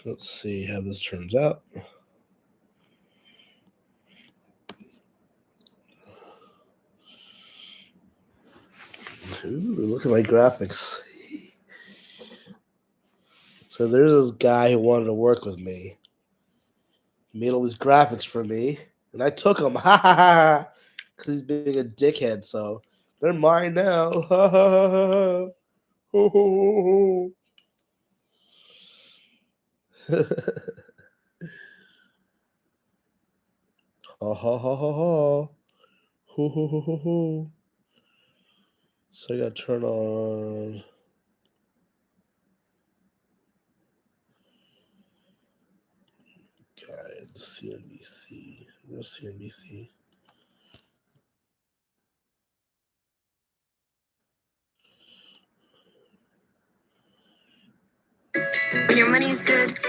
Let's see how this turns out. Ooh, look at my graphics. So there's this guy who wanted to work with me. He made all these graphics for me, and I took them. Ha ha ha! Because he's being a dickhead. So they're mine now. Ha ha ha ha! Ho ho ho ho! Ha ha ha ha ha! Ho ho ho ho ho! So I got to turn on. Guide CNBC. No CNBC. When your money's good,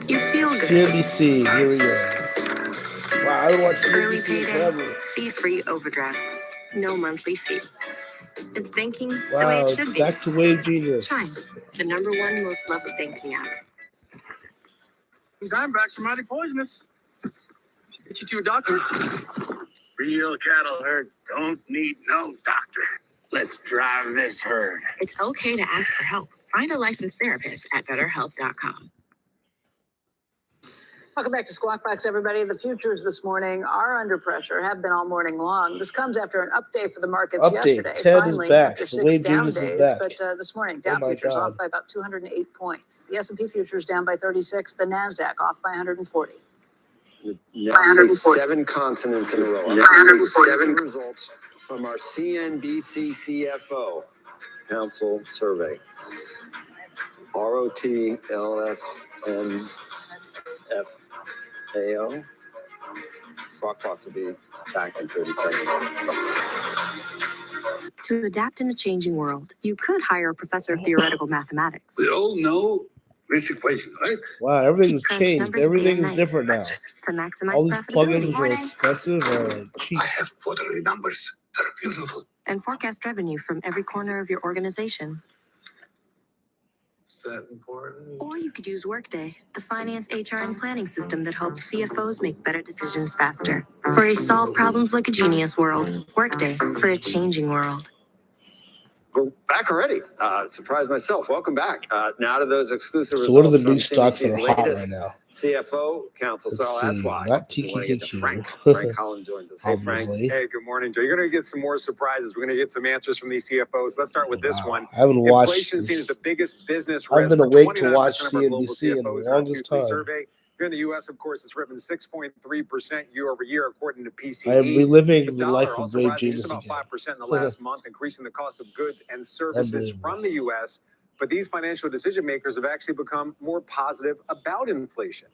you feel good. CNBC. Here we go. Wow, I haven't watched Early CNBC payday, forever. fee-free overdrafts, no monthly fee. It's banking the way Wow, it should be. back to Wavegenius. Chime, the #1 most loved banking app. Dimebacks are mighty poisonous. Should get you to a doctor. Real cattle herd don't need no doctor. Let's drive this herd. It's okay to ask for help. Find a licensed therapist at BetterHelp.com. Welcome back to Squawk Box, everybody. The futures this morning are under pressure, have been all morning long. This comes after an update for the markets yesterday. Ted finally, is back. after The 6 down Wavegenius days. is back. But this morning, Dow futures off by about 208 points. The S&P futures down by 36. The NASDAQ off by 140. Now 7 continents in a row. 7 results from our CNBC CFO Council survey. ROTLFNFAO. Squawk Box will be back in 30 seconds. To adapt in a changing world, you could hire a professor of theoretical mathematics. We all know this equation, right? Wow, everything's Crunch changed. numbers Everything day is and different now. To maximize All these plugins which are profitability expensive are like cheap. I have quarterly numbers. They're beautiful. and forecast revenue from every corner of your organization. Is that important? Or you could use Workday, the finance, HR, and planning system that helps CFOs make better decisions faster. For a solve problems like a genius world, Workday for a changing world. We're back already. Surprised myself. Welcome back. Now to those exclusive So what are the results new from stocks that CNBC's are hot latest right now? CFO Council. Let's So that's see. why. Not we want to get to TQQQ. Frank. Frank Collins joins us. Hey, Frank. Obviously. Hey, good morning, Joe. You're going to get some more surprises. We're going to get some answers from these CFOs. Let's start with this Wow. one. I haven't watched Inflation this. seen as the biggest business I've risk. been for awake to 29% watch of our global CNBC in the CFOs in our longest Q3 time. survey. Here in the U.S., of course, it's risen 6.3% year over year, according to PCE. I am reliving the dollar life of also rising Wavegenius just about again. 5% in the last month, increasing the cost of goods and services from the U.S. But these financial decision makers have actually become more positive about inflation.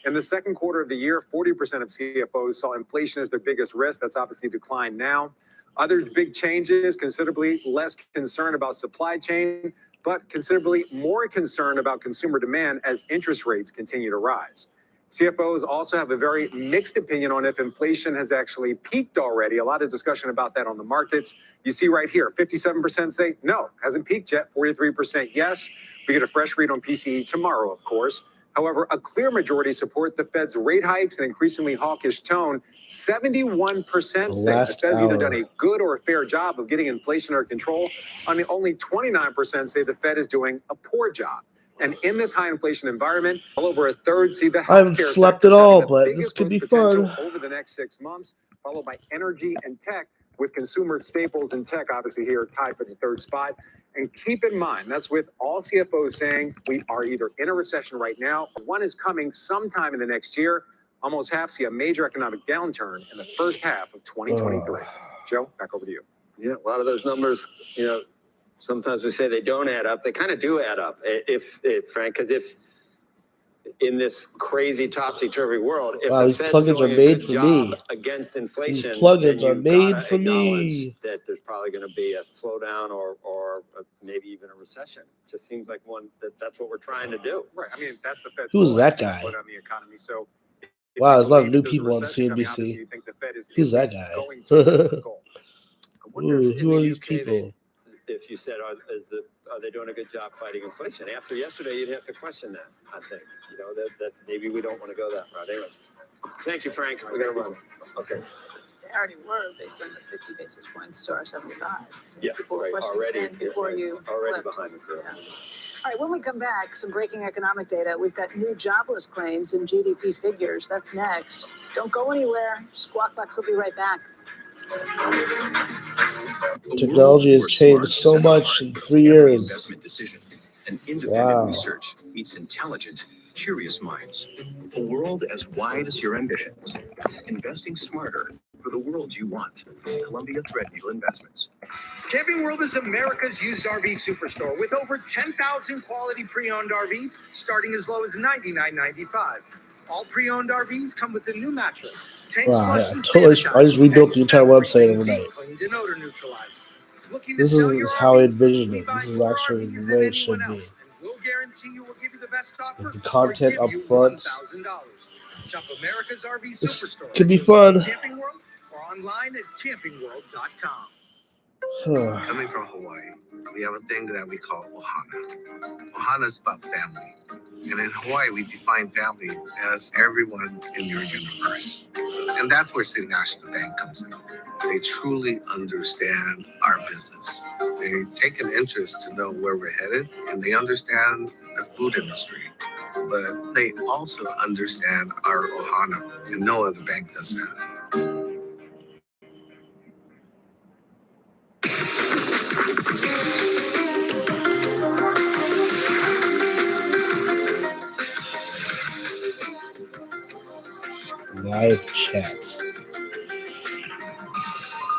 In the second quarter of the year, 40% of CFOs saw inflation as their biggest risk. That's obviously declined now. Other big changes, considerably less concern about supply chain, but considerably more concern about consumer demand as interest rates continue to rise. CFOs also have a very mixed opinion on if inflation has actually peaked already. A lot of discussion about that on the markets. You see right here, 57% say no, hasn't peaked yet. 43% yes. We get a fresh read on PCE tomorrow, of course. However, a clear majority support the Fed's rate hikes and increasingly hawkish tone. 71% say the Fed's either done a good or a fair job of getting inflation under control. Only 29% say the Fed is doing a poor job. And in this high inflation environment, well over a third see the healthcare I haven't slept at all, but this could be fun. Over the next 6 months, followed by energy and tech, with consumer staples and tech obviously here tied for the third spot. And keep in mind, that's with all CFOs saying we are either in a recession right now, or one is coming sometime in the next year. Almost half see a major economic downturn in the first half of 2023. Joe, back over to you. Yeah, a lot of those numbers, sometimes we say they don't add up. They kind of do add up, Frank, because if in this crazy topsy-turvy world, if wow, the these Fed's plugins doing are a made good for job me. against inflation, These plugins then are you've made gotta for acknowledge me. that there's probably going to be a slowdown or maybe even a recession. It just seems like that's what we're trying to do. Right. I mean, that's the Fed's Who's goal, that actually, to guy? slow down the economy. So Wow, there's a lot of new people on CNBC. Who's that guy? Ooh, Who are these people? if you said, are they doing a good job fighting inflation? After yesterday, you'd have to question that, I think. That maybe we don't want to go that route. Anyway, thank you, Frank. We got to run. Okay. They already were based on the 50 basis points to our 75. Yeah, right. Already before you already flipped. behind the curve. Yeah. All right, when we come back, some breaking economic data. We've got new jobless claims and GDP figures. That's next. Don't go anywhere. Squawk Box will be right back. Technology has changed so much in 3 years. Investment decision and independent research meets intelligent, curious minds. A world as wide as your ambitions. Investing smarter for the world you want. Columbia Threadneedle Investments. Camping World is America's used RV superstore with over 10,000 quality pre-owned RVs starting as low as $99.95. All pre-owned RVs come with a new mattress. Wow, I just rebuilt the entire website overnight. This is how I envision it. This is actually the way it should be. With the content up front. This could be fun. Or online at campingworld.com. Coming from Hawaii, we have a thing that we call ohana. Ohana is about family. And in Hawaii, we define family as everyone in your universe. And that's where City National Bank comes in. They truly understand our business. They take an interest to know where we're headed, and they understand the food industry. But they also understand our ohana, and no other bank does that. Live chat.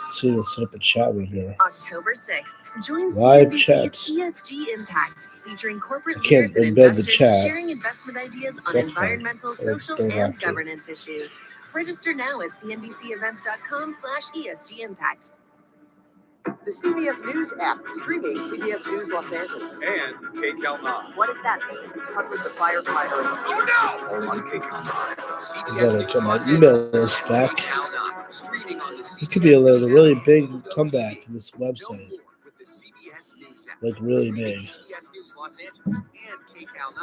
See, let's set up a chat room here. October 6th, join Live CNBC's chat. ESG Impact, featuring corporate I can't leaders and embed the investors chat. sharing investment ideas on That's fine. environmental, I social, don't have and to. governance issues. Register now at cnbcevents.com/ESG Impact. The CBS News app, streaming CBS News Los Angeles. And KCAL9. What does that mean? Hundreds of firefighters. Oh no! All on KCAL9. I CBS gotta News get my Los email Angeles list and back. KCAL9. Streaming on the This could be a CBS News really app big and Pluto comeback TV. to this Know website. more with the CBS News app. Like really Streaming big. CBS News Los Angeles and KCAL9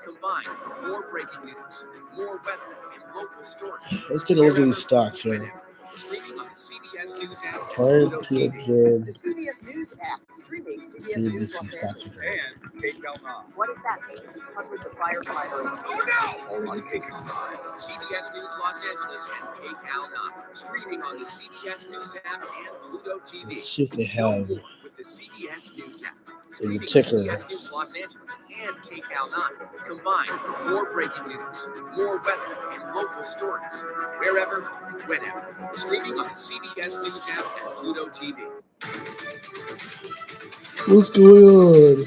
combined for more breaking news, more weather, and local stories. Let's take a look at these stocks here. Streaming on the CBS News app and Client Pluto to TV. observe The CBS News app, streaming CBS News CNBC Los stocks. Angeles. And KCAL9. What does that mean? Hundreds of firefighters. Oh no! All on KCAL9. CBS News Los Angeles and KCAL9. Streaming on the CBS News app and Pluto TV. Let's see if they Know have more with the CBS News app. in the Streaming ticker. CBS News Los Angeles and KCAL9 combined for more breaking news, more weather, and local stories. Wherever, whenever. Streaming on the CBS News app and Pluto TV. What's going on?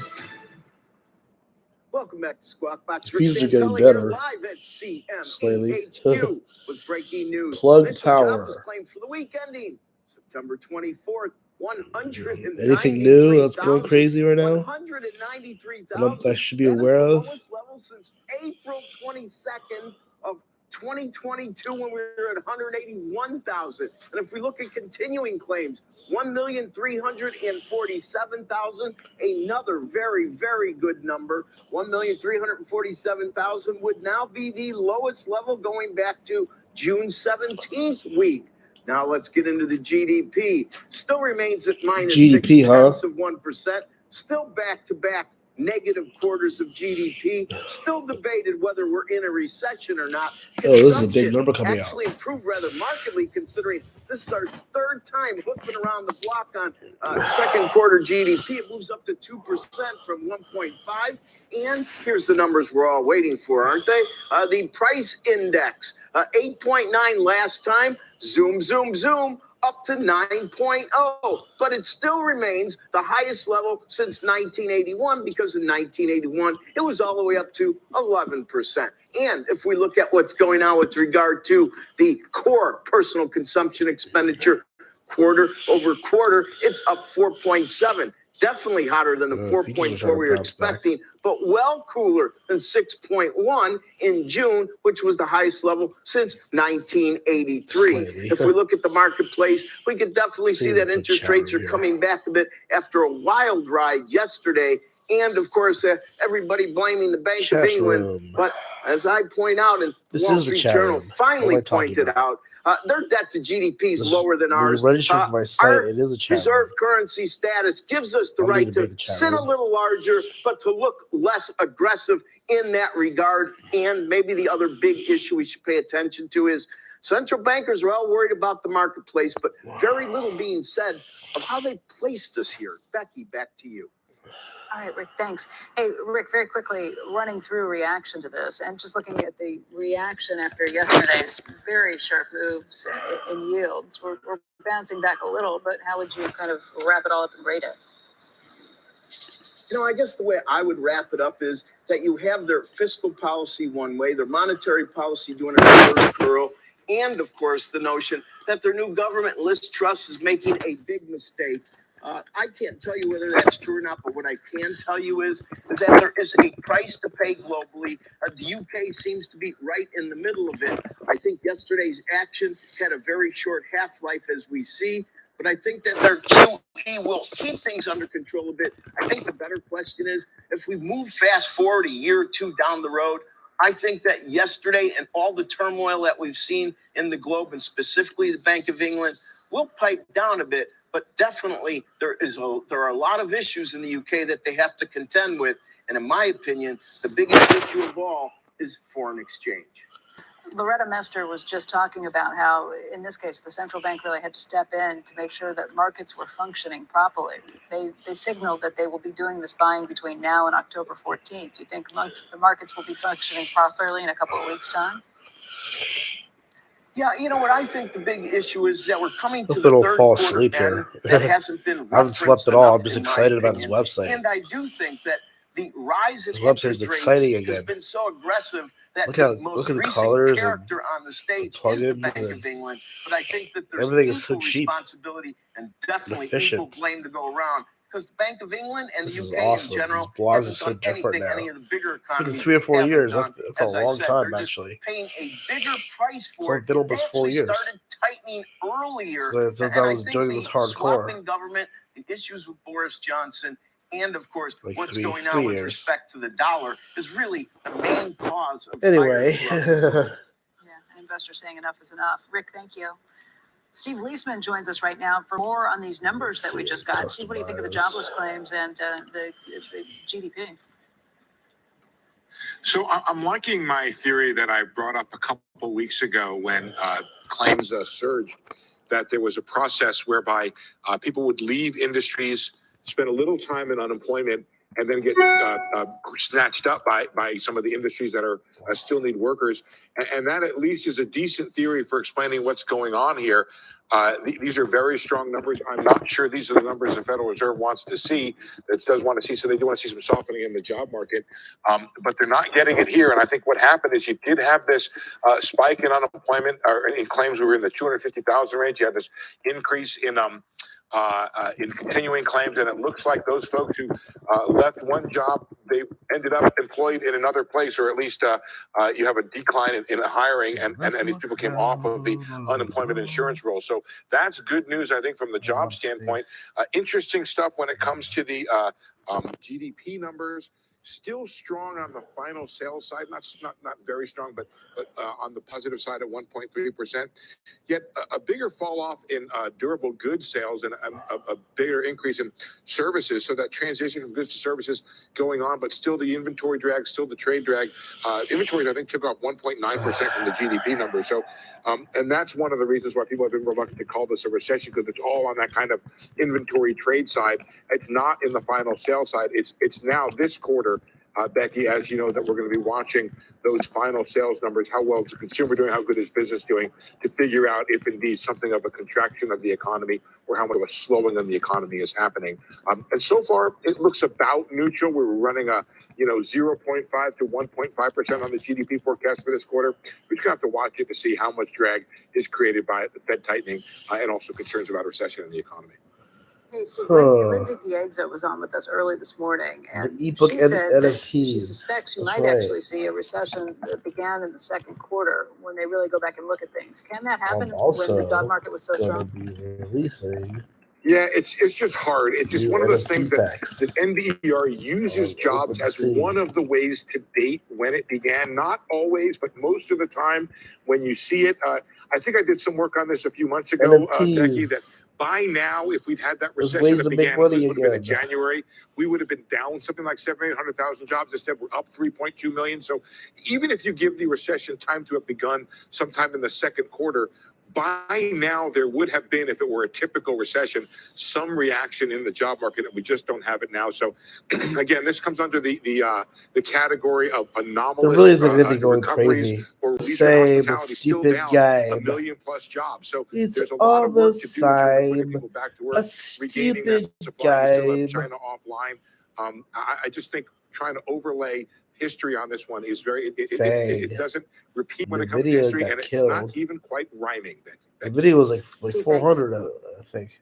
Welcome back to Squawk Box. Feeds Rick are getting Santelli here, better. Live at Slowly. CMAHQ with breaking news. Plug Initial power. jobless claim for the week ending September 24th. Anything new that's going crazy right now? That I should be aware of? Lowest level since April 22nd of 2022 when we were at 181,000. And if we look at continuing claims, 1,347,000, another very, very good number. 1,347,000 would now be the lowest level going back to June 17th week. Now let's get into the GDP. Still remains at minus GDP, 0.6%. Still back-to-back negative quarters of GDP. Still debated whether we're in a recession or not. Oh, this is a big number coming out. Actually improved rather markedly considering this is our third time hoofing around the block on second quarter GDP. It moves up to 2% from 1.5. And here's the numbers we're all waiting for, aren't they? The price index, 8.9 last time. Zoom, zoom, zoom. Up to 9.0, but it still remains the highest level since 1981 because in 1981, it was all the way up to 11%. And if we look at what's going on with regard to the core personal consumption expenditure quarter over quarter, it's up 4.7. Definitely hotter than the 4.4 we were expecting, but well cooler than 6.1 in June, which was the highest level since 1983. If we look at the marketplace, we can definitely see that interest rates are coming back a bit after a wild ride yesterday. And of course, everybody blaming the Bank of England. But as I point out, and the Wall Street Journal finally pointed out, their debt to GDP is lower than ours. Our reserve currency status gives us the right to sit a little larger, but to look less aggressive in that regard. And maybe the other big issue we should pay attention to is central bankers are all worried about the marketplace, but very little being said of how they placed us here. Becky, back to you. All right, Rick, thanks. Hey, Rick, very quickly, running through reaction to this and just looking at the reaction after yesterday's very sharp moves in yields. We're bouncing back a little, but how would you kind of wrap it all up and rate it? You know, I guess the way I would wrap it up is that you have their fiscal policy one way, their monetary policy doing a reverse curl, and of course the notion that their new government, Liz Truss, is making a big mistake. I can't tell you whether that's true or not, but what I can tell you is that there is a price to pay globally. The UK seems to be right in the middle of it. I think yesterday's action had a very short half-life, as we see, but I think that their QE will keep things under control a bit. I think the better question is, if we move fast forward a year or two down the road, I think that yesterday and all the turmoil that we've seen in the globe, and specifically the Bank of England, will pipe down a bit. But definitely there are a lot of issues in the UK that they have to contend with. And in my opinion, the biggest issue of all is foreign exchange. Loretta Mester was just talking about how, in this case, the central bank really had to step in to make sure that markets were functioning properly. They signaled that they will be doing this buying between now and October 14th. Do you think the markets will be functioning properly in a couple of weeks' time? Yeah, you know what I think the big issue is that we're coming to the third quarter pattern that hasn't been I haven't slept at all. I'm just excited about this website. And I do think that the rise in this website is exciting again. Has been so aggressive that look the most at the recent colors character on the stage is the Bank of England. But I think that there's everything equal is so cheap responsibility and definitely efficient. equal blame to go around. Because the Bank of England and this the UK awesome. in general These blogs are so different now. Any of the bigger it's been 3 or 4 years. That's a long time, actually. Paying a bigger price for it. It's 4 years. Started tightening earlier. Since I was doing this hardcore. Government, the issues with Boris Johnson, and of course, what's going 3 on with years. respect to the dollar is really the main cause of anyway. Yeah, an investor saying enough is enough. Rick, thank you. Steve Leisman joins us right now for more on these numbers that we just got. Steve, what do you think of the jobless claims and the GDP? So I'm liking my theory that I brought up a couple weeks ago when claims surged, that there was a process whereby people would leave industries, spend a little time in unemployment, and then get snatched up by some of the industries that are still need workers. And that at least is a decent theory for explaining what's going on here. These are very strong numbers. I'm not sure these are the numbers the Federal Reserve wants to see, that does want to see. So they do want to see some softening in the job market, but they're not getting it here. And I think what happened is you did have this spike in unemployment, or in claims. We were in the 250,000 range. You had this increase in continuing claims, and it looks like those folks who left one job, they ended up employed in another place, or at least you have a decline in hiring, and these people came off of the unemployment insurance roll. So that's good news, I think, from the job standpoint. Interesting stuff when it comes to the GDP numbers. Still strong on the final sales side, not very strong, but on the positive side at 1.3%. Yet a bigger fall off in durable goods sales and a bigger increase in services. So that transition from goods to services going on, but still the inventory drag, still the trade drag. Inventories, I think, took off 1.9% from the GDP number. So, and that's one of the reasons why people have been reluctant to call this a recession, because it's all on that kind of inventory trade side. It's not in the final sales side. It's now this quarter. Becky, as you know, that we're going to be watching those final sales numbers. How well is the consumer doing? How good is business doing? To figure out if indeed something of a contraction of the economy or how much of a slowing of the economy is happening. And so far, it looks about neutral. We were running a 0.5 to 1.5% on the GDP forecast for this quarter. We're just going to have to watch it to see how much drag is created by the Fed tightening and also concerns about recession in the economy. Hey, Steve, Lindsay Piazza was on with us early this morning, and The ebook she said that NFTs. she suspects you That's might right. actually see a recession that began in the second quarter when they really go back and look at things. Can that happen when the job market was so strong? Be releasing. Yeah, it's just hard. It's just one of those things that NBER uses jobs as one of the ways to date when it began. Not always, but most of the time when you see it. I think I did some work on this a few months ago, Becky, that by now, if we'd had that recession that began, it would have been in January, we would have been down something like 700,000 jobs. Instead, we're up 3.2 million. So even if you give the recession time to have begun sometime in the second quarter, by now, there would have been, if it were a typical recession, some reaction in the job market, and we just don't have it now. So, again, this comes under the category of anomalous there really isn't anything going recoveries, crazy. or leisure Same hospitality still stupid down game. 1 million plus jobs. So It's there's a lot of work to do in terms of bringing same. people back to work, A regaining that stupid supply. We still have game. China offline. I just think trying to overlay history on this one is very it doesn't repeat when it comes to history, and it's not even quite rhyming. The video was like 400, I think.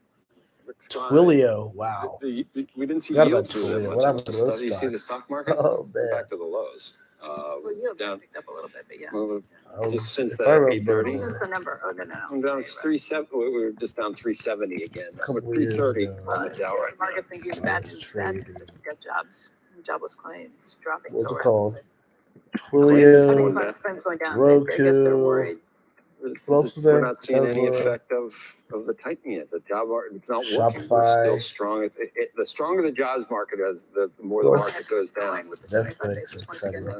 Twilio, wow. We didn't see Forgot yields about move that Twilio. much What on happened the to those stuff. You see the stocks? stock market? Oh, man. Back to the lows. Well, yields down, picked up a little bit, but yeah. Well, just since if the I remember, 8:30. Since the number. Oh, no. I'm down 370. We were just down 370 again. We're couple years 330 ago. on the Dow right now. Markets thinking bad news if you've got jobless claims dropping. What's so it called? Twilio, Twilio, claims going down. Roku. I guess they're worried. What else was there? We're not seeing any Tesla. effect of the tightening yet. The job market, it's not working. We're Shopify. still strong. The stronger the jobs market is, the more the market goes down. With the 75 basis points again.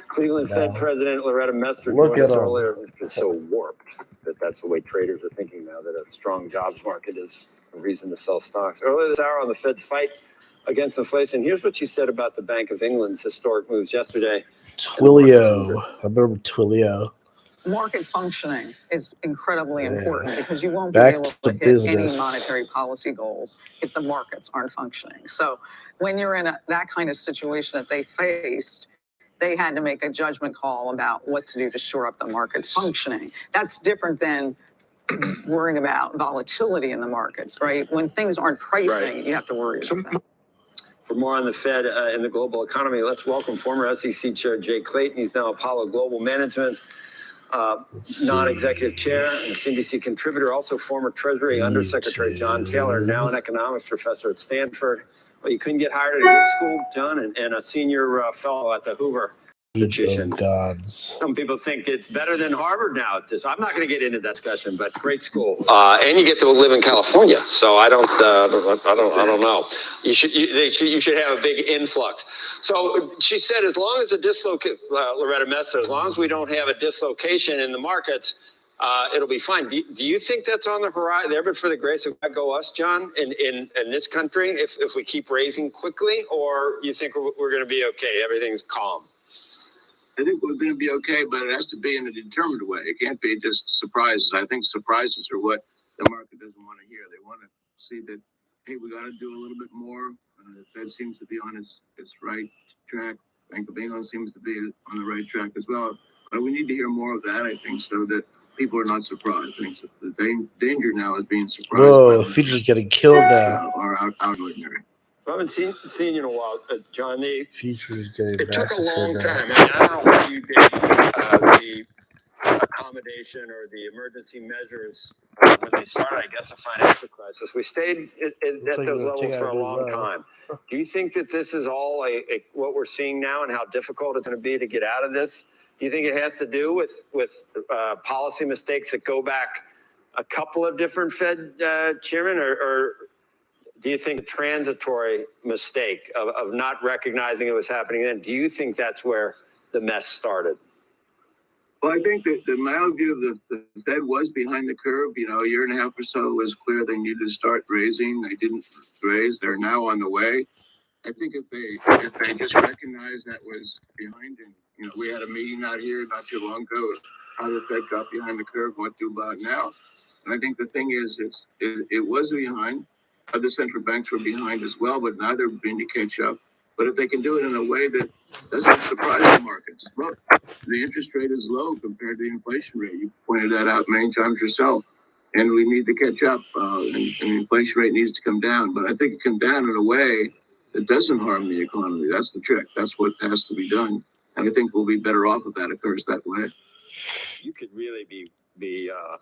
Cleveland Fed President Loretta Mester Look joined us at 'em. earlier. It's so warped that that's the way traders are thinking now, that a strong jobs market is a reason to sell stocks. Earlier this hour on the Fed's fight against inflation, here's what she said about the Bank of England's historic moves yesterday. Twilio. I remember Twilio. Market functioning is incredibly important because you won't Back be able to to hit business. any monetary policy goals if the markets aren't functioning. So when you're in that kind of situation that they faced, they had to make a judgment call about what to do to shore up the market functioning. That's different than worrying about volatility in the markets, right? When things aren't pricing, you have to worry about that. For more on the Fed and the global economy, let's welcome former SEC Chair Jay Clayton. He's now Apollo Global Management's non-executive chair and a CNBC contributor, also former Treasury Undersecretary John Taylor, now an economics professor at Stanford. Well, you couldn't get hired at a good school, John, and a senior fellow at the Hoover Institution. Gods. Some people think it's better than Harvard now. I'm not going to get into that discussion, but great school, and you get to live in California. So I don't know. You should have a big influx. So she said, as long as Loretta Mester, as long as we don't have a dislocation in the markets, it'll be fine. Do you think that's on the horizon there? But for the grace of God, go us, John, in this country, if we keep raising quickly, or you think we're going to be okay? Everything's calm. I think we're going to be okay, but it has to be in a determined way. It can't be just surprises. I think surprises are what the market doesn't want to hear. They want to see that, hey, we got to do a little bit more. The Fed seems to be on its right track. Bank of England seems to be on the right track as well. But we need to hear more of that, I think, so that people are not surprised. I think the danger now is being surprised. Whoa, the future's getting killed now. Or out ordinary. I haven't seen you in a while, John. Future's getting It took a long now. time. I mean, I don't know what you did, the accommodation or the emergency measures when they started, I guess, a financial crisis. We stayed at those levels for a long time. Do you think that this is all what we're seeing now and how difficult it's going to be to get out of this? Do you think it has to do with policy mistakes that go back a couple of different Fed chairmen, or do you think a transitory mistake of not recognizing it was happening then? Do you think that's where the mess started? Well, I think that my own view of the Fed was behind the curve. A year and a half or so, it was clear they needed to start raising. They didn't raise. They're now on the way. I think if they just recognized that was behind, and we had a meeting out here not too long ago, how the Fed got behind the curve, what to do about it now. And I think the thing is, it was behind. Other central banks were behind as well, but now they're beginning to catch up. But if they can do it in a way that doesn't surprise the markets, look, the interest rate is low compared to the inflation rate. You pointed that out many times yourself. and we need to catch up, and the inflation rate needs to come down. But I think it come down in a way that doesn't harm the economy. That's the trick. That's what has to be done. And I think we'll be better off if that occurs that way. You could really be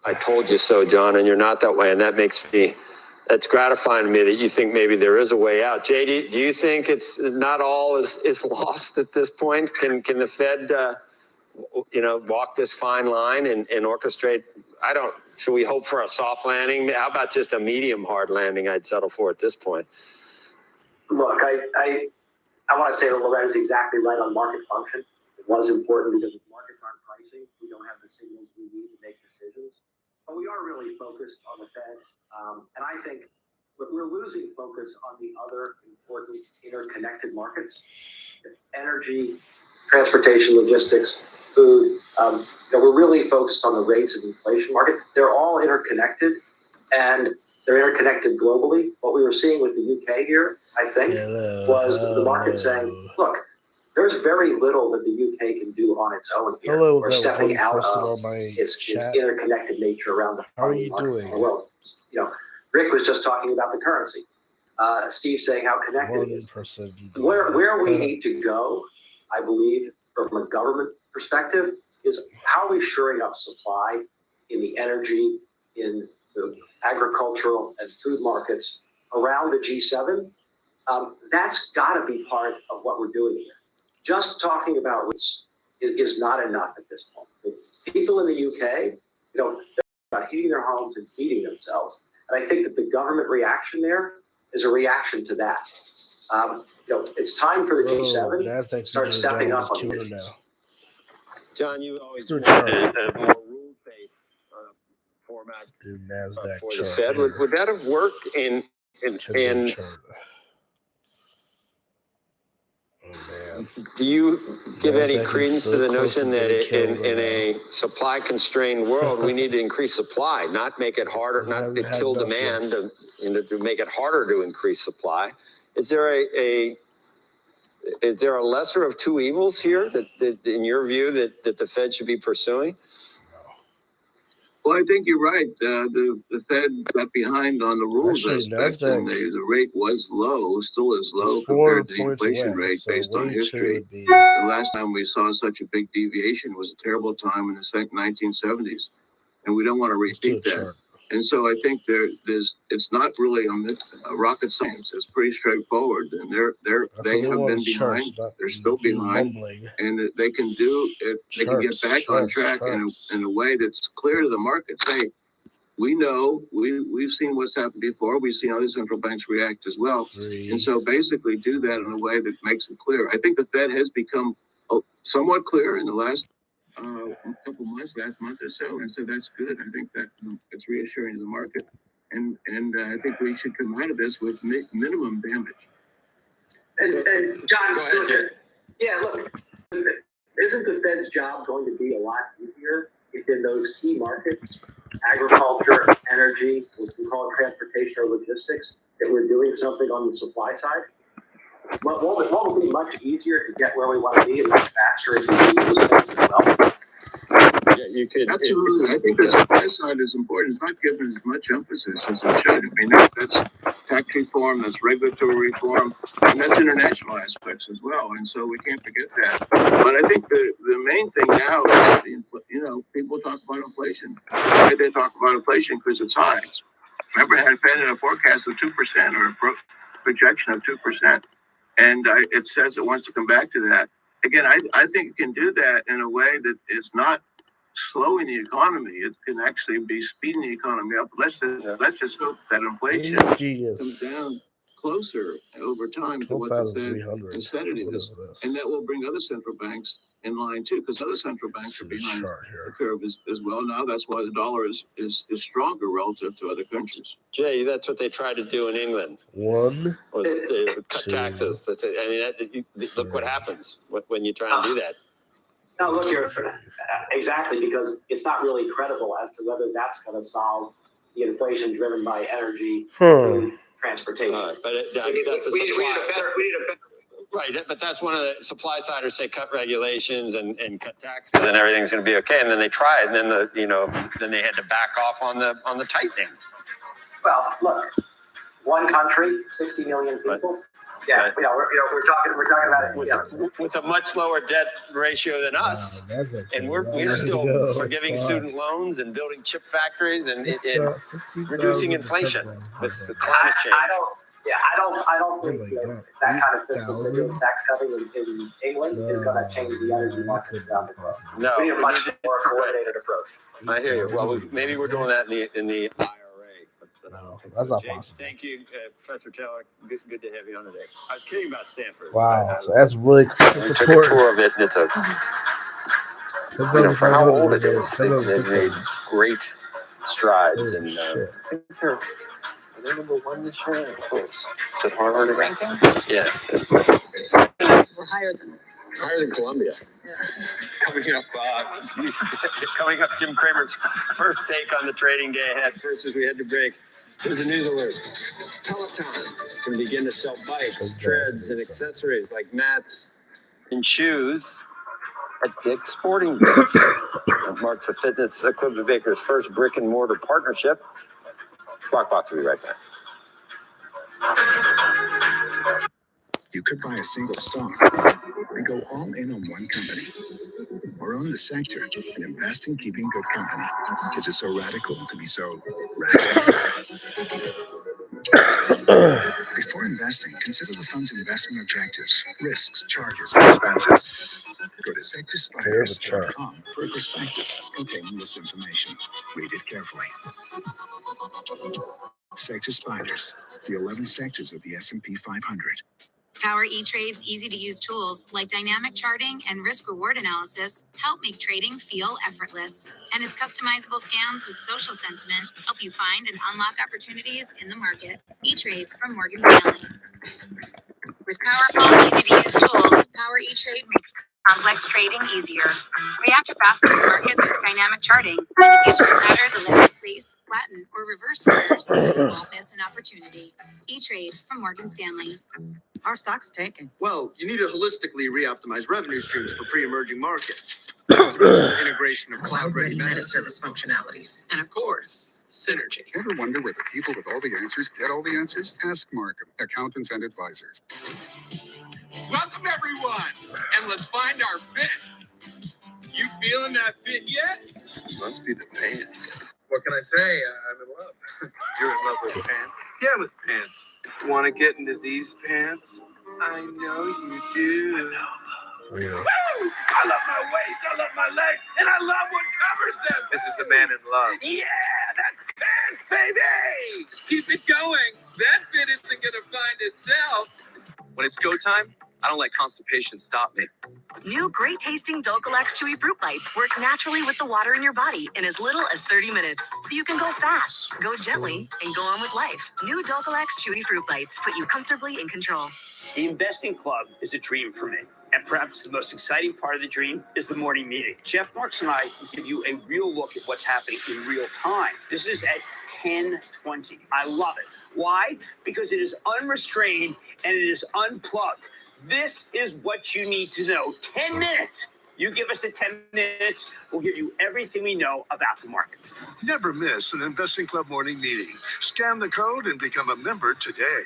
I told you so, John, and you're not that way. And that's gratifying to me that you think maybe there is a way out. JD, do you think it's not all is lost at this point? Can the Fed, walk this fine line and orchestrate? Should we hope for a soft landing? How about just a medium hard landing I'd settle for at this point? Look, I want to say that Loren's exactly right on market function. It was important because if markets aren't pricing, we don't have the signals we need to make decisions. But we are really focused on the Fed. And I think we're losing focus on the other important interconnected markets: energy, transportation, logistics, food. We're really focused on the rates of inflation market. They're all interconnected, and they're interconnected globally. What we were seeing with the UK here, I think, was the market saying, look, there's very little that the UK can do on its own here. We're stepping out of its interconnected nature around the funding market in the world. Rick was just talking about the currency. Steve saying how connected it is. Where we need to go, I believe, from a government perspective, is how are we shoring up supply in the energy, in the agricultural and food markets around the G7. That's got to be part of what we're doing here. Just talking about rates is not enough at this point. People in the UK, they're about heating their homes and feeding themselves. And I think that the government reaction there is a reaction to that. It's time for the G7 to start stepping up on these issues. John, you always wanted a more rule-based format for the Fed. Would that have worked in do you give any credence to the notion that in a supply-constrained world, we need to increase supply, not make it harder, not to kill demand, to make it harder to increase supply? Is there a lesser of two evils here that in your view, that the Fed should be pursuing? Well, I think you're right. The Fed got behind on the rules aspect, and the rate was low, still is low compared to the inflation rate based on history. The last time we saw such a big deviation was a terrible time in the 1970s, and we don't want to repeat that. And so I think it's not really rocket science. It's pretty straightforward, and they have been behind. They're still behind, and they can do it. They can get back on track in a way that's clear to the markets. Hey, we know we've seen what's happened before. We've seen other central banks react as well, and so basically do that in a way that makes it clear. I think the Fed has become somewhat clear in the last couple months, last month or so, and so that's good. I think that it's reassuring to the market, and I think we should come out of this with minimum damage. And John, look, isn't the Fed's job going to be a lot easier if in those key markets, agriculture, energy, what we call transportation or logistics, that we're doing something on the supply side? What will be much easier to get where we want to be and much faster if we do those things as well? Yeah, you could. Absolutely. I think the supply side is important. It's not given as much emphasis as it should. I mean, that's tax reform, that's regulatory reform, and that's international aspects as well. And so we can't forget that. But I think the main thing now is, people talk about inflation. Why do they talk about inflation? Because it's high. Remember, I had Fed in a forecast of 2% or a projection of 2%. And it says it wants to come back to that. Again, I think it can do that in a way that is not slowing the economy. It can actually be speeding the economy up. Let's just hope that inflation comes down closer over time to what the Fed has said it is. And that will bring other central banks in line too, because other central banks are behind the curve as well now. That's why the dollar is stronger relative to other countries. Jay, that's what they tried to do in England. Cut taxes. That's it. I mean, look what happens when you try and do that. Now, look here, exactly, because it's not really credible as to whether that's going to solve the inflation driven by energy, food, transportation. But that's a supply. Right, but that's one of the supply siders say cut regulations and cut taxes and everything's going to be okay, and then they try it, and then then they had to back off on the tightening. Well, look, one country, 60 million people. Yeah, right. We're talking about it with a much lower debt ratio than us, and we're still forgiving student loans and building chip factories and reducing inflation with the climate change. I don't think that kind of fiscal stimulus tax cutting in England is going to change the energy markets around the globe. No, we need a much more coordinated approach. I hear you. Well, maybe we're doing that in the IRA. No, that's not possible. Thank you, Professor Taylor. Good to have you on today. I was kidding about Stanford. Wow, so that's really we took a tour of it, and it's for how old it is, they've made great strides. And I think they're number one this year. Close. Is it Harvard rankings? Yeah. We're higher than Columbia. Yeah. Coming up, Jim Cramer's first take on the trading day ahead. First, as we head to break, there's a news alert. Peloton can begin to sell bikes, treads, and accessories like mats and shoes at Dick's Sporting Goods. It marks the fitness equipment maker's first brick and mortar partnership. Squawk Box will be right back. You could buy a single stock and go all in on one company, or own the sector and invest in keeping good company. Is it so radical to be so radical? Before investing, consider the fund's investment objectives, risks, charges, and expenses. Go to sectorspiders.com for a prospectus containing this information. Read it carefully. Sector Spiders, the 11 sectors of the S&P 500. Power E-Trade's easy-to-use tools like dynamic charting and risk-reward analysis help make trading feel effortless. And its customizable scans with social sentiment help you find and unlock opportunities in the market. E-Trade from Morgan Stanley. With powerful, easy-to-use tools, Power E-Trade makes complex trading easier. React to fast-moving markets with dynamic charting and the features matter that let you place, flatten, or reverse orders so you won't miss an opportunity. E-Trade from Morgan Stanley. Our stock's tanking. Well, you need to holistically re-optimize revenue streams for pre-emerging markets. Integration of cloud-ready managed service functionalities. And of course, synergy. Ever wonder where the people with all the answers get all the answers? Ask Markham, accountants and advisors. Welcome, everyone, and let's find our fit. You feeling that fit yet? Must be the pants. What can I say? I'm in love. You're in love with pants? Yeah, with pants. Want to get into these pants? I know you do. Woo! I love my waist, I love my legs, and I love what covers them. This is a man in love. Yeah, that's pants, baby. Keep it going. That fit isn't gonna find itself. When it's go time, I don't let constipation stop me. New great-tasting Dulcolax Chewy Fruit Bites work naturally with the water in your body in as little as 30 minutes. So you can go fast, go gently, and go on with life. New Dulcolax Chewy Fruit Bites put you comfortably in control. The investing club is a dream for me. And perhaps the most exciting part of the dream is the morning meeting. Jeff Marks and I give you a real look at what's happening in real time. This is at 10:20. I love it. Why? Because it is unrestrained and it is unplugged. This is what you need to know. 10 minutes. You give us the 10 minutes, we'll give you everything we know about the market. Never miss an Investing Club morning meeting. Scan the code and become a member today.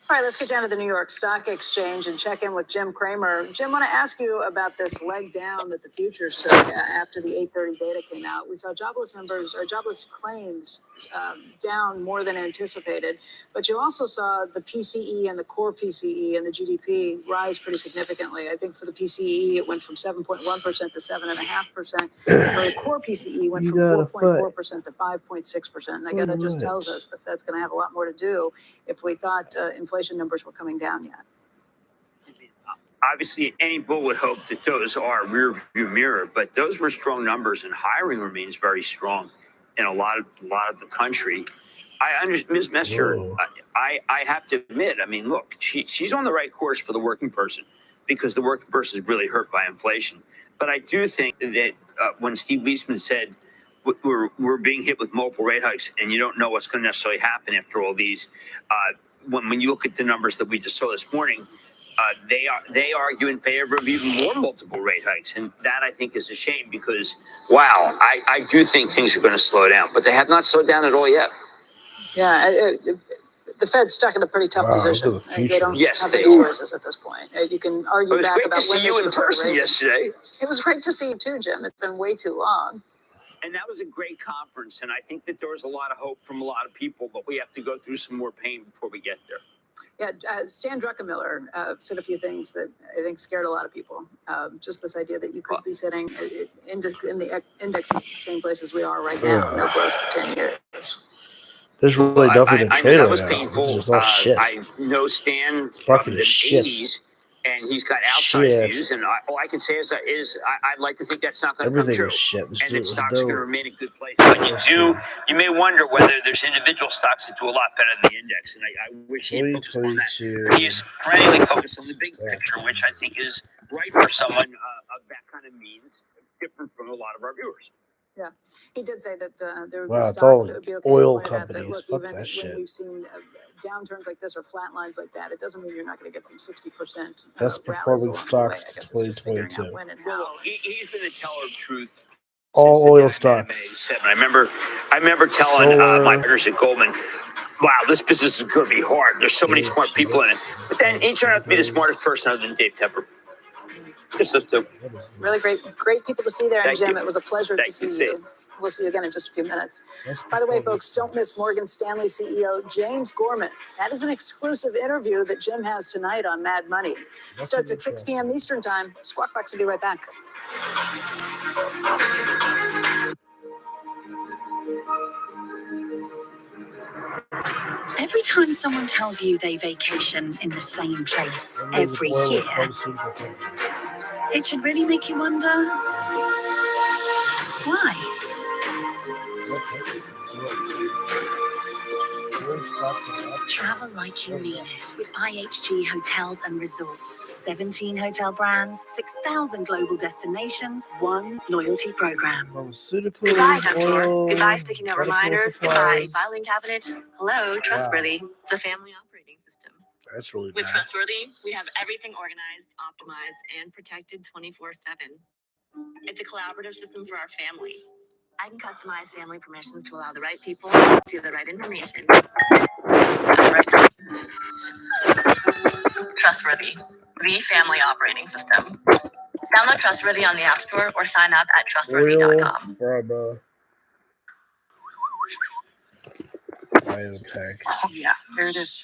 All right, let's get down to the New York Stock Exchange and check in with Jim Cramer. Jim, I want to ask you about this leg down that the futures took after the 8:30 data came out. We saw jobless numbers or jobless claims down more than anticipated, but you also saw the PCE and the core PCE and the GDP rise pretty significantly. I think for the PCE, it went from 7.1% to 7.5%. For the core PCE, went from 4.4% to 5.6%. And I guess that just tells us the Fed's going to have a lot more to do if we thought inflation numbers were coming down yet. Obviously, any bull would hope that those are rear view mirror, but those were strong numbers, and hiring remains very strong in a lot of the country. I understand Ms. Messer. I have to admit, I mean, look, she's on the right course for the working person because the working person is really hurt by inflation. But I do think that when Steve Wiesman said we're being hit with multiple rate hikes, and you don't know what's going to necessarily happen after all these. When you look at the numbers that we just saw this morning, they argue in favor of even more multiple rate hikes, and that I think is a shame because wow, I do think things are going to slow down, but they have not slowed down at all yet. Yeah, the Fed's stuck in a pretty tough position. They don't have any choices at this point. You can argue back about when they should have started raising. It was great to see you in person yesterday. It was great to see you too, Jim. It's been way too long. And that was a great conference, and I think that there was a lot of hope from a lot of people, but we have to go through some more pain before we get there. Yeah, Stan Druckenmiller said a few things that I think scared a lot of people. Just this idea that you could be sitting in the index is the same place as we are right now, no growth for 10 years. There's really nothing to trade right now. Painful. This is just all shit. I know Stan market from is the shit. 80s, and he's got outside views, and all I can say is I'd like to think that's not going to come true. Everything is shit. And that stocks are going to remain in good place. But you may wonder whether there's individual stocks that do a lot better than the index, and I wish he'd focus on that. But he's primarily focused on the big picture, which I think is right for someone of that kind of means, different from a lot of our viewers. Yeah, he did say that there would wow, be stocks that would be okay. Oil companies. Fuck that shit. When we've seen downturns like this or flat lines like that, it doesn't mean you're not going to get some 60%. Best performing stocks to 2022. Well, he's been a teller of truth. All oil stocks. I remember telling my partners at Goldman, wow, this business is going to be hard. There's so many smart people in it. But then he turned out to be the smartest person other than Dave Tepper. Really great people to see there, and Jim, it was a pleasure to see you. We'll see you again in just a few minutes. By the way, folks, don't miss Morgan Stanley CEO James Gorman. That is an exclusive interview that Jim has tonight on Mad Money. It starts at 6 p.m. Eastern Time. Squawk Box will be right back. Every time someone tells you they vacation in the same place every year, it should really make you wonder why. Travel like you mean it with IHG Hotels and Resorts. 17 hotel brands, 6,000 global destinations, one loyalty program. Pharmaceuticals, goodbye, Dr. oil, goodbye, sticky note reminders. Goodbye, filing cabinet. Hello, Trustworthy, the family operating system. That's really With bad. Trustworthy, we have everything organized, optimized, and protected 24/7. It's a collaborative system for our family. I can customize family permissions to allow the right people to see the right information. Trustworthy, the family operating system. Download Trustworthy on the App Store or sign up at trustworthy.com. Biotech. Oh, yeah, there it is.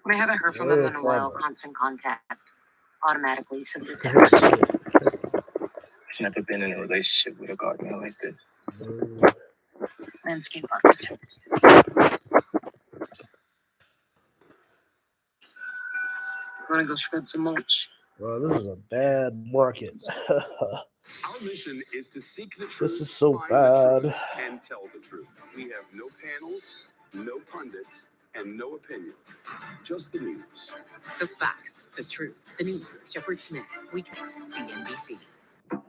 We haven't heard from him in a while. Constant contact. Automatically sends a text. Never been in a relationship with a gardener like this. Landscape architect. Wanna go spread some mulch? Well, this is a bad market. Our mission is to seek the truth. This is so find bad. the truth, and tell the truth. We have no panels, no pundits, and no opinion. Just the news. The facts, the truth, the news with Shepard Smith. Weeknights, CNBC.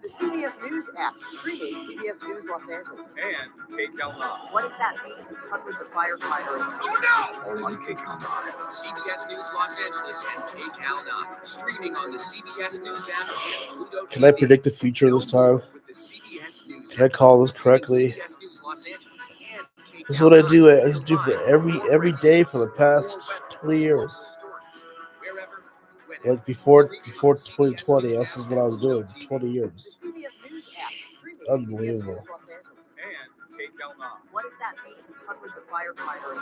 The CBS News app, streaming CBS News Los Angeles. And KCAL9. What does that mean? Hundreds of firefighters. Oh no! All on KCAL9. CBS News Los Angeles and KCAL9. Streaming on the CBS News app and Pluto TV. Can I predict the future this time? Can I call this correctly? This is what I do. I do for every day for the past 20 years. Like before 2020, this is what I was doing. 20 years. Unbelievable. What does that mean? Hundreds of firefighters.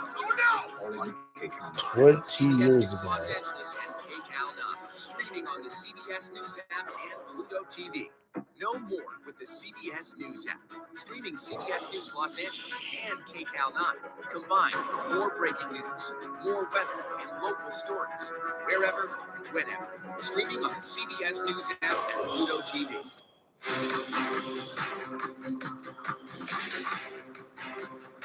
All on KCAL9. 20 years ago. Los Angeles and KCAL9. Streaming on the CBS News app and Pluto TV. No more with the CBS News app. Streaming CBS News Los Angeles and KCAL9. Combined for more breaking news, more weather, and local stories. Wherever, whenever. Streaming on the CBS News app and Pluto TV.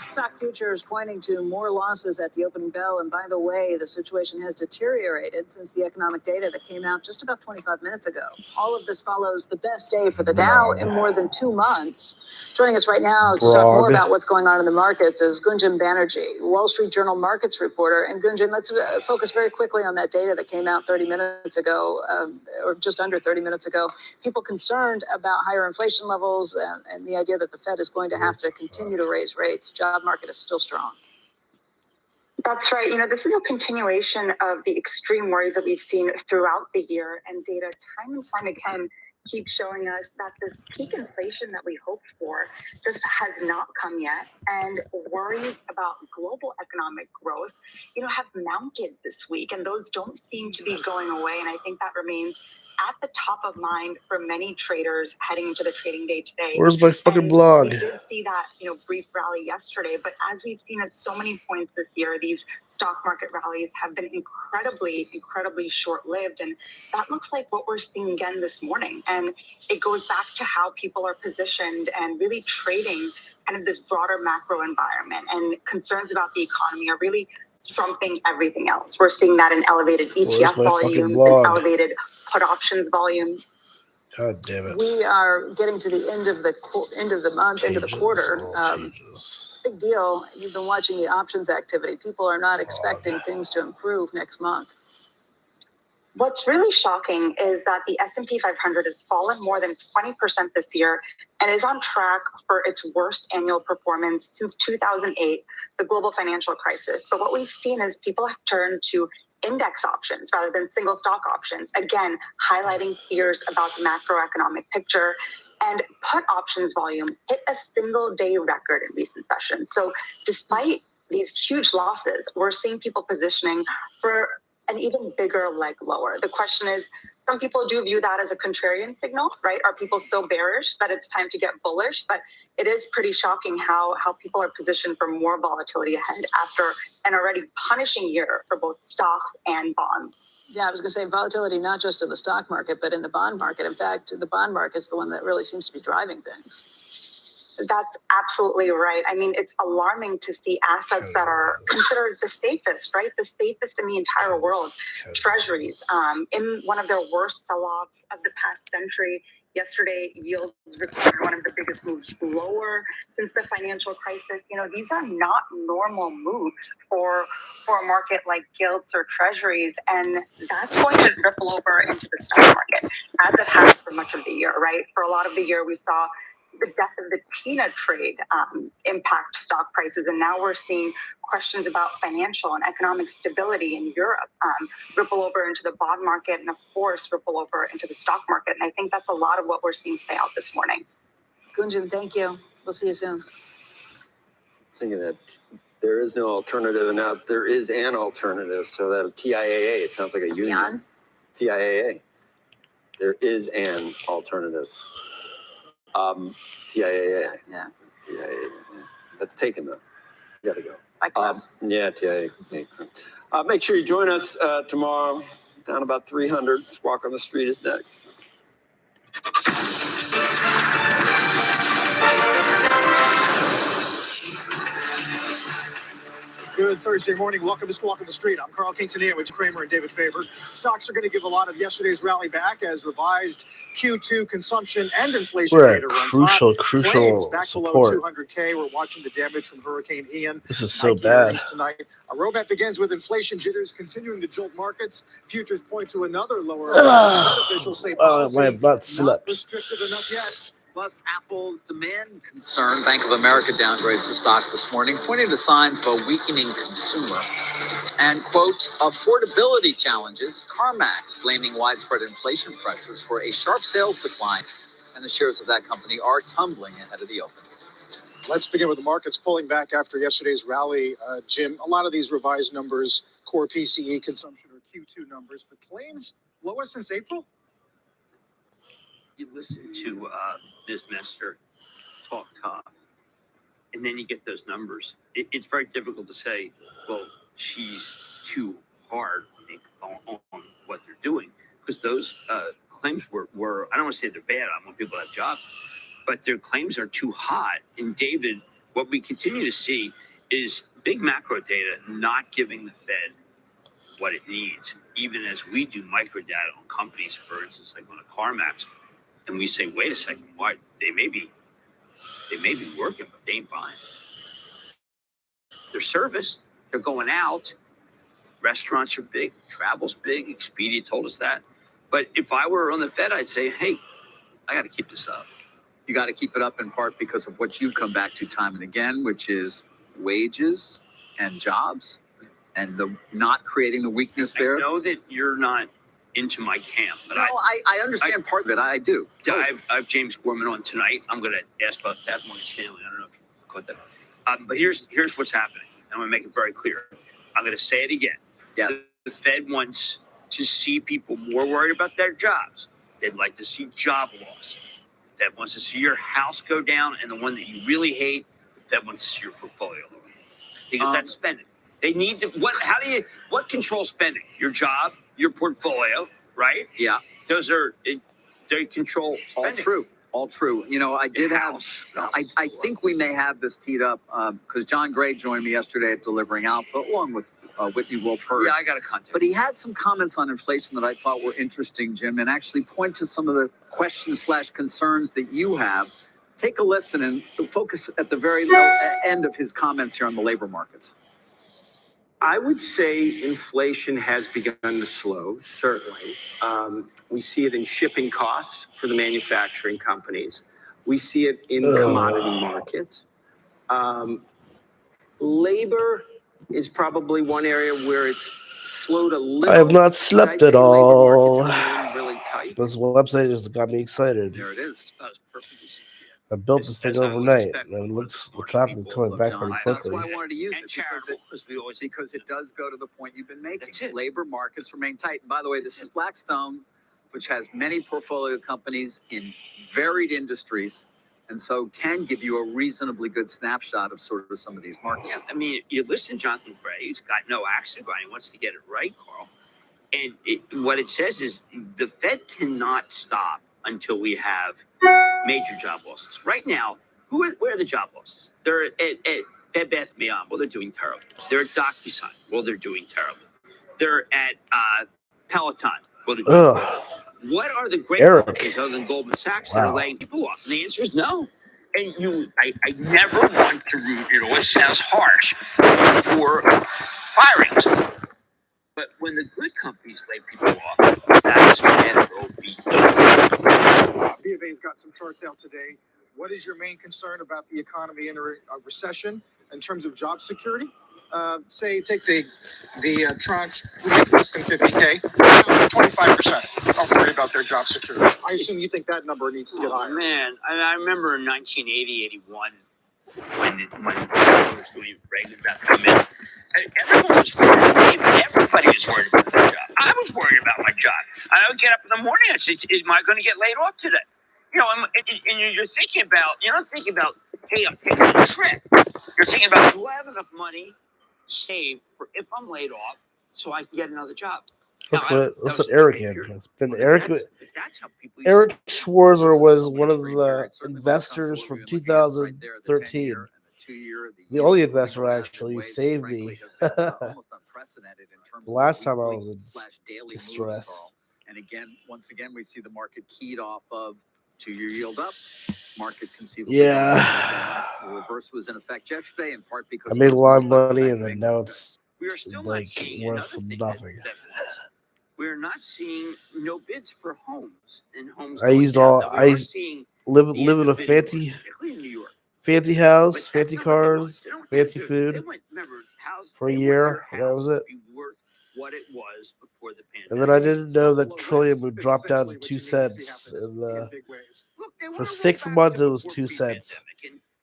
Stock futures pointing to more losses at the opening bell. And by the way, the situation has deteriorated since the economic data that came out just about 25 minutes ago. All of this follows the best day for the Dow in more than 2 months. Joining us right now to talk more about what's going on in the markets is Gunjan Banerjee, Wall Street Journal markets reporter. And Gunjan, let's focus very quickly on that data that came out 30 minutes ago, or just under 30 minutes ago. People concerned about higher inflation levels and the idea that the Fed is going to have to continue to raise rates. Job market is still strong. That's right. This is a continuation of the extreme worries that we've seen throughout the year, and data time and time again keeps showing us that this peak inflation that we hoped for just has not come yet. And worries about global economic growth, have mounted this week, and those don't seem to be going away. And I think that remains at the top of mind for many traders heading into the trading day today. Where's my fucking blog? We did see that, brief rally yesterday, but as we've seen at so many points this year, these stock market rallies have been incredibly, incredibly short-lived. And that looks like what we're seeing again this morning. And it goes back to how people are positioned and really trading kind of this broader macro environment, and concerns about the economy are really trumping everything else. We're seeing that in elevated ETF volumes and elevated put options volumes. God damn it! We are getting to the end of the month, end of the quarter. It's a big deal. You've been watching the options activity. People are not expecting things to improve next month. What's really shocking is that the S&P 500 has fallen more than 20% this year and is on track for its worst annual performance since 2008, the global financial crisis. But what we've seen is people have turned to index options rather than single stock options, again, highlighting fears about the macroeconomic picture. And put options volume hit a single day record in recent sessions. So despite these huge losses, we're seeing people positioning for an even bigger leg lower. The question is, some people do view that as a contrarian signal, right? Are people so bearish that it's time to get bullish? But it is pretty shocking how people are positioned for more volatility ahead after an already punishing year for both stocks and bonds. Yeah, I was going to say volatility, not just in the stock market, but in the bond market. In fact, the bond market is the one that really seems to be driving things. That's absolutely right. I mean, it's alarming to see assets that are considered the safest, right? The safest in the entire world. Treasuries, in one of their worst sell-offs of the past century. Yesterday, yields recorded one of the biggest moves lower since the financial crisis. These are not normal moves for a market like gilts or treasuries. And that's going to ripple over into the stock market, as it has for much of the year, right? For a lot of the year, we saw the death of the TINA trade impact stock prices. And now we're seeing questions about financial and economic stability in Europe ripple over into the bond market and, of course, ripple over into the stock market. And I think that's a lot of what we're seeing play out this morning. Gunjan, thank you. We'll see you soon. Thinking that there is no alternative, and now there is an alternative. So that TIAA, it sounds like a union. TIAA. There is an alternative. TIAA. Yeah. TIAA. That's taken though. You gotta go. Yeah, TIAA. Make sure you join us tomorrow. Down about 300. Squawk on the Street is next. Good Thursday morning. Welcome to Squawk on the Street. I'm Carl Quintanilla with Kramer and David Faber. Stocks are going to give a lot of yesterday's rally back as revised Q2 consumption and inflation We're at data runs crucial Planes back support. below 200K. We're watching the damage from Hurricane Ian. This is so Nike bad. earnings tonight. A roadmap begins with inflation jitters continuing to jolt markets. Futures point to another lower. Officials say My butt slipped. restricted enough yet. Plus, Apple's demand concern. Bank of America downgrades the stock this morning, pointing to signs of a weakening consumer. And, quote, affordability challenges. CarMax blaming widespread inflation pressures for a sharp sales decline. And the shares of that company are tumbling ahead of the open. Let's begin with the markets pulling back after yesterday's rally. Jim, a lot of these revised numbers, core PCE consumption or Q2 numbers, but claims lower since April? You listen to Ms. Mester talk tough, and then you get those numbers. It's very difficult to say, well, she's too hard on what they're doing, because those claims were, I don't want to say they're bad. I want people to have jobs, but their claims are too hot. And David what we continue to see is big macro data not giving the Fed what it needs, even as we do micro data on companies, for instance, like on a CarMax, and we say, wait a second, why they may be working, but they ain't buying. Their service, they're going out. Restaurants are big, travel's big. Expedia told us that. But if I were on the Fed, I'd say, hey, I got to keep this up. You got to keep it up in part because of what you come back to time and again, which is wages and jobs and the not creating the weakness there. I know that you're not into my camp, but I understand part of it. I do. I have James Gorman on tonight. I'm going to ask about that Morgan Stanley. I don't know if you caught that. But here's what's happening. I'm going to make it very clear. I'm going to say it again. Yeah. The Fed wants to see people more worried about their jobs. They'd like to see job loss. The Fed wants to see your house go down, and the one that you really hate, the Fed wants to see your portfolio lower. Because that's spending. They need to. What controls spending? Your job, your portfolio, right? Yeah. Those are they control spending. All true. You know, I did have. I think we may have this teed up because John Gray joined me yesterday at Delivering Alpha, along with Whitney Wolf Hurd. Yeah, I got a contact. But he had some comments on inflation that I thought were interesting, Jim, and actually point to some of the questions/concerns that you have. Take a listen and focus at the very end of his comments here on the labor markets. I would say inflation has begun to slow, certainly. We see it in shipping costs for the manufacturing companies. We see it in commodity markets. Labor is probably one area where it's slowed a little. I have not slept at all. Really tight. This website just got me excited. There it is. I built this thing overnight, and the traffic is coming back pretty quickly. That's why I wanted to use it because it does go to the point you've been making. Labor markets remain tight. And by the way, this is Blackstone, which has many portfolio companies in varied industries, and so can give you a reasonably good snapshot of sort of some of these markets. Yeah, I mean, you listen to Jonathan Gray, he's got no accent, but he wants to get it right, Carl. And what it says is the Fed cannot stop until we have major job losses. Right now, where are the job losses? They're at Bed Bath & Beyond. Well, they're doing terrible. They're at DocuSign. Well, they're doing terrible. They're at Peloton. Well, they're doing terrible. What are the great companies other than Goldman Sachs that are laying people off? And the answer is no. And I never want to root, it always sounds harsh, for firings. But when the good companies lay people off, that's when it will be done. B of A's got some charts out today. What is your main concern about the economy in a recession in terms of job security? Say, take the tranche less than 50K, 25%. Don't worry about their job security. I assume you think that number needs to get higher. Man, I remember in 1980, 81, when I was doing Reagan about to come in, everyone was worried. Everybody was worried about their job. I was worried about my job. I would get up in the morning and say, am I going to get laid off today? You know, and you're thinking about, you're not thinking about, hey, I'm taking a trip. You're thinking about, do I have enough money saved for if I'm laid off so I can get another job? That's what Eric had. It's been Eric Schwarzer was one of the investors from 2013. The only investor actually saved me. The last time I was in distress. And once again, we see the market keyed off of 2-year yield up. Market conceivably. Yeah. The reverse was in effect yesterday, in part because I made a lot of money, and then now it's like worth nothing. We're not seeing no bids for homes and homes. I live in a fancy house, fancy cars, fancy food for a year. That was it. What it was before the pandemic. And then I didn't know that petroleum would drop down to 2 cents. For 6 months, it was 2 cents.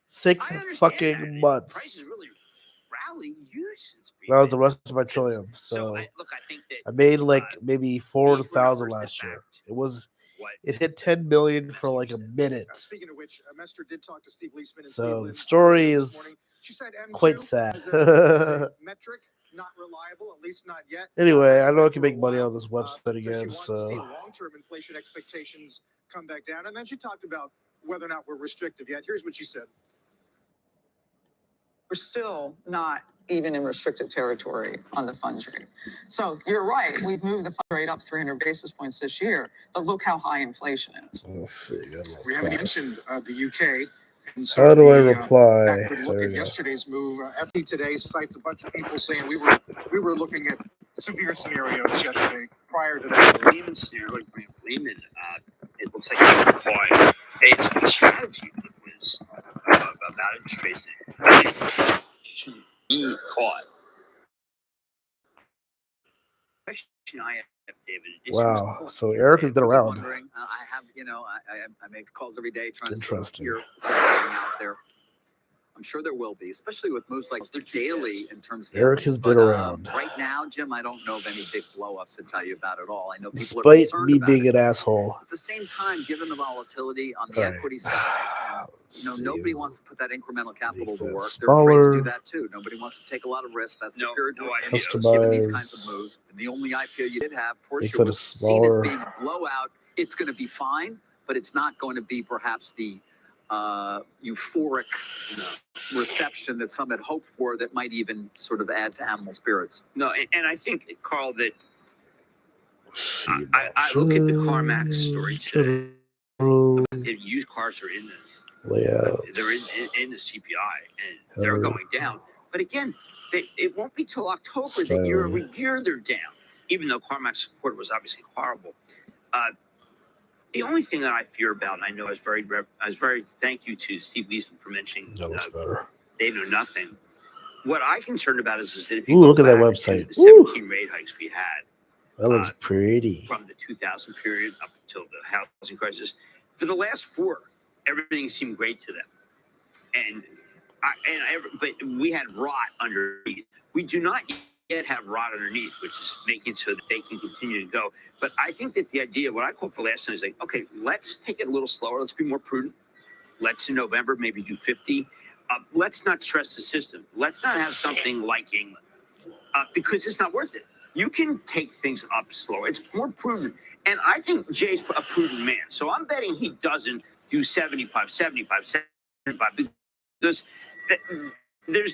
6 fucking months. That was the rest of my petroleum. So I made like maybe 400,000 last year. It hit 10 million for like a minute. Speaking of which, Mester did talk to Steve Leisman. So the story is quite sad. Metric, not reliable, at least not yet. Anyway, I know I can make money on this website again. So long-term inflation expectations come back down, and then she talked about whether or not we're restrictive yet. Here's what she said. We're still not even in restrictive territory on the funds rate. So you're right. We've moved the fund rate up 300 basis points this year, but look how high inflation is. Let's see. We haven't mentioned the UK. And so how do I reply? Backward look at yesterday's move. FD today cites a bunch of people saying we were looking at severe scenarios yesterday prior to that. Lehman scenario, like Lehman, it looks like he caught a strategy that was about interest rates. He caught. Question I have, David. Wow. So Eric has been around. I have, I make calls every day trying to Interesting. hear what's going out there. I'm sure there will be, especially with moves like they're daily in terms of Eric has been around. Right now, Jim, I don't know of any big blow-ups to tell you about at all. I know people are Despite concerned me about being it. an asshole. At the same time, given the volatility on the equity side, nobody wants to put that incremental capital to work. They're afraid to do that too. Nobody wants to take a lot of risk. That's the period given these kinds of moves. And the only IPO you did have, Porsche, was seen as being a blowout. It's going to be fine, but it's not going to be perhaps the euphoric reception that some had hoped for that might even sort of add to animal spirits. No, and I think, Carl, that I look at the CarMax story today. Used cars are in this. They're in the CPI, and they're going down. But again, it won't be till October that year over year they're down, even though CarMax quarter was obviously horrible. The only thing that I fear about, and I know I was very thank you to Steve Leisman for mentioning they know nothing. What I'm concerned about is that if you look at that website. The 17 rate hikes we had. That looks pretty. From the 2000 period up until the housing crisis. For the last 4, everything seemed great to them. But we had rot underneath. We do not yet have rot underneath, which is making so that they can continue to go. But I think that the idea, what I called for last time, is like, okay, let's take it a little slower. Let's be more prudent. Let's in November maybe do 50. Let's not stress the system. Let's not have something like England because it's not worth it. You can take things up slower. It's more prudent. And I think Jay's a prudent man. So I'm betting he doesn't do 75, because there's